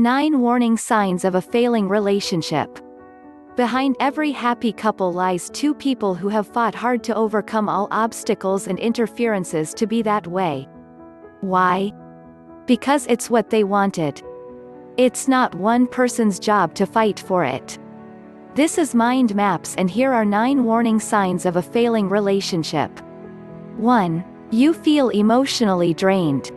9 Warning signs of a failing relationship. Behind every happy couple lies 2 people who have fought hard to overcome all obstacles and interferences to be that way. Why? Because it's what they wanted. It's not one person's job to fight for it. This is Mind Maps, and here are 9 warning signs of a failing relationship. 1. You feel emotionally drained.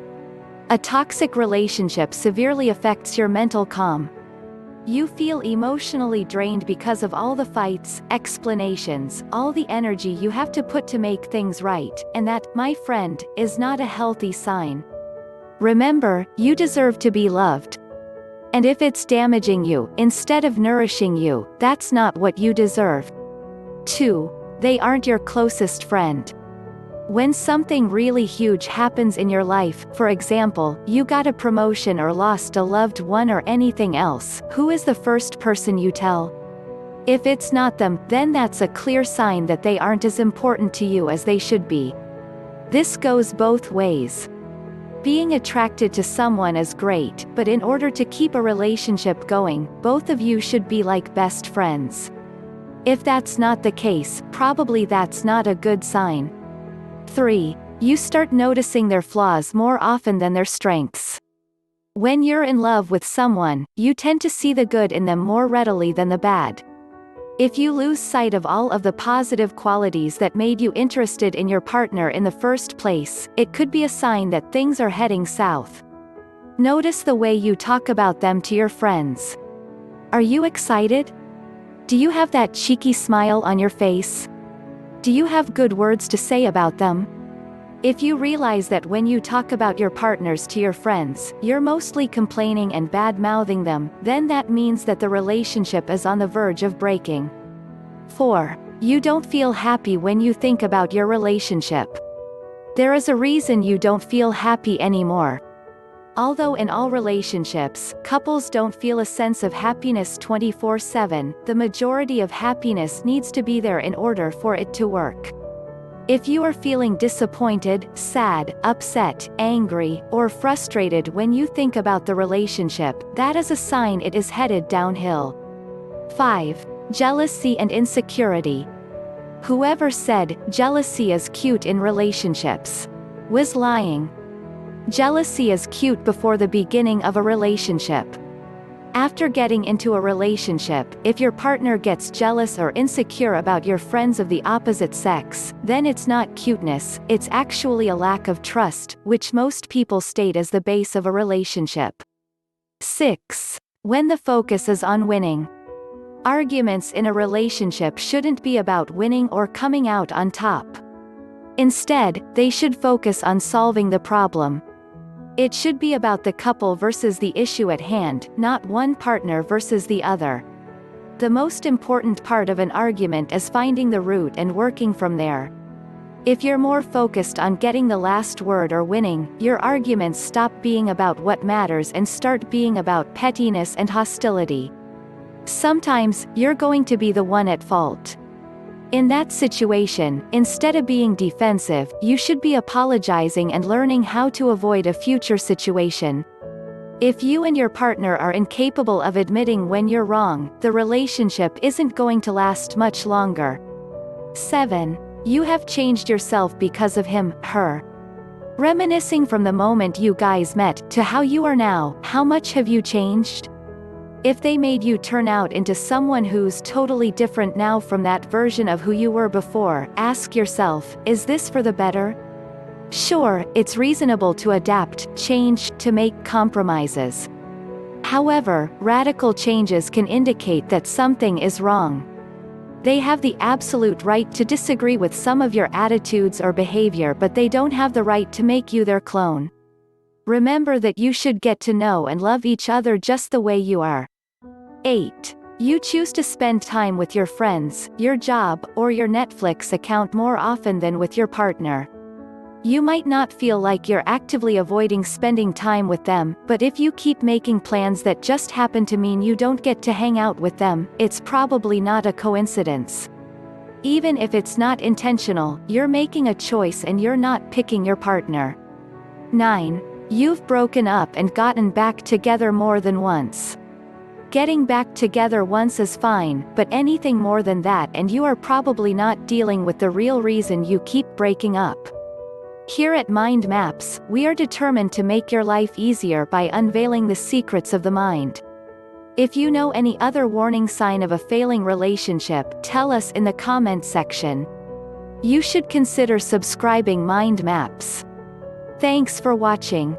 A toxic relationship severely affects your mental calm. You feel emotionally drained because of all the fights, explanations, all the energy you have to put to make things right, and that, my friend, is not a healthy sign. Remember, you deserve to be loved. And if it's damaging you, instead of nourishing you, that's not what you deserve. 2. They aren't your closest friend. When something really huge happens in your life, for example, you got a promotion or lost a loved one or anything else, who is the first person you tell? If it's not them, then that's a clear sign that they aren't as important to you as they should be. This goes both ways. Being attracted to someone is great, but in order to keep a relationship going, both of you should be like best friends. If that's not the case, probably that's not a good sign. 3. You start noticing their flaws more often than their strengths. When you're in love with someone, you tend to see the good in them more readily than the bad. If you lose sight of all of the positive qualities that made you interested in your partner in the first place, it could be a sign that things are heading south. Notice the way you talk about them to your friends. Are you excited? Do you have that cheeky smile on your face? Do you have good words to say about them? If you realize that when you talk about your partners to your friends, you're mostly complaining and bad-mouthing them, then that means that the relationship is on the verge of breaking. 4. You don't feel happy when you think about your relationship. There is a reason you don't feel happy anymore. Although in all relationships, couples don't feel a sense of happiness 24/7, the majority of happiness needs to be there in order for it to work. If you are feeling disappointed, sad, upset, angry, or frustrated when you think about the relationship, that is a sign it is headed downhill. 5. Jealousy and insecurity. Whoever said, jealousy is cute in relationships, was lying. Jealousy is cute before the beginning of a relationship. After getting into a relationship, if your partner gets jealous or insecure about your friends of the opposite sex, then it's not cuteness, it's actually a lack of trust, which most people state as the base of a relationship. 6. When the focus is on winning. Arguments in a relationship shouldn't be about winning or coming out on top. Instead, they should focus on solving the problem. It should be about the couple versus the issue at hand, not one partner versus the other. The most important part of an argument is finding the root and working from there. If you're more focused on getting the last word or winning, your arguments stop being about what matters and start being about pettiness and hostility. Sometimes, you're going to be the one at fault. In that situation, instead of being defensive, you should be apologizing and learning how to avoid a future situation. If you and your partner are incapable of admitting when you're wrong, the relationship isn't going to last much longer. 7. You have changed yourself because of him, her. Reminiscing from the moment you guys met to how you are now, how much have you changed? If they made you turn out into someone who's totally different now from that version of who you were before, ask yourself, is this for the better? Sure, it's reasonable to adapt, change, to make compromises. However, radical changes can indicate that something is wrong. They have the absolute right to disagree with some of your attitudes or behavior, but they don't have the right to make you their clone. Remember that you should get to know and love each other just the way you are. 8. You choose to spend time with your friends, your job, or your Netflix account more often than with your partner. You might not feel like you're actively avoiding spending time with them, but if you keep making plans that just happen to mean you don't get to hang out with them, it's probably not a coincidence. Even if it's not intentional, you're making a choice and you're not picking your partner. 9. You've broken up and gotten back together more than once. Getting back together once is fine, but anything more than that and you are probably not dealing with the real reason you keep breaking up. Here at Mind Maps, we are determined to make your life easier by unveiling the secrets of the mind. If you know any other warning sign of a failing relationship, tell us in the comments section. You should consider subscribing Mind Maps. Thanks for watching.